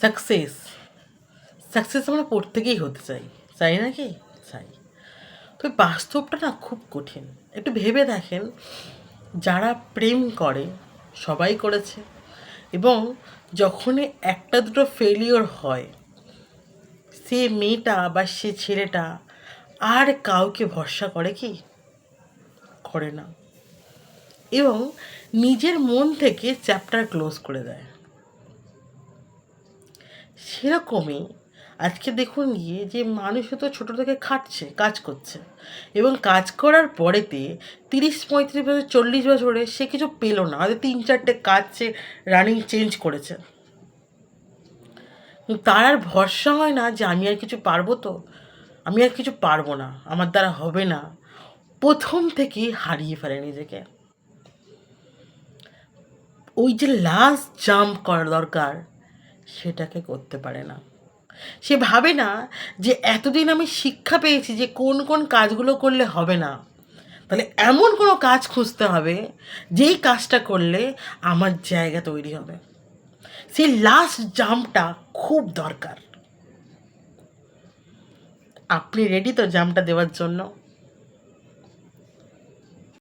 Success success আমরা প্রত্যেকেই হতে চাই, চাই না কি? চাই। তবে বাস্তবটা না খুব কঠিন। একটু ভেবে দেখেন, যারা প্রেম করে সবাই করেছে, এবং যখনই একটা দুটো ফেলিওর হয়, সে মেয়েটা বা সে ছেলেটা আর কাউকে ভরসা করে কি? করে না, এবং নিজের মন থেকে চ্যাপ্টার ক্লোজ করে দেয়। সেরকমই আজকে দেখুন গিয়ে যে মানুষ তো ছোটো থেকে খাটছে, কাজ করছে, এবং কাজ করার পরেতে 30-35 বছর 40 বছরে সে কিছু পেলো না, হয়তো 3-4টে কাজ সে রানিং চেঞ্জ করেছে। তার আর ভরসা হয় না যে আমি আর কিছু পারবো, তো আমি আর কিছু পারবো না, আমার দ্বারা হবে না। প্রথম থেকেই হারিয়ে ফেলে নিজেকে। ওই যে লাস্ট জাম্প করা দরকার, সেটাকে করতে পারে না। সে ভাবে না যে এতদিন আমি শিক্ষা পেয়েছি যে কোন কোন কাজগুলো করলে হবে না, তাহলে এমন কোনো কাজ খুঁজতে হবে যেই কাজটা করলে আমার জায়গা তৈরি হবে। সেই লাস্ট জাম্পটা খুব দরকার। আপনি রেডি তো জাম্পটা দেওয়ার জন্য?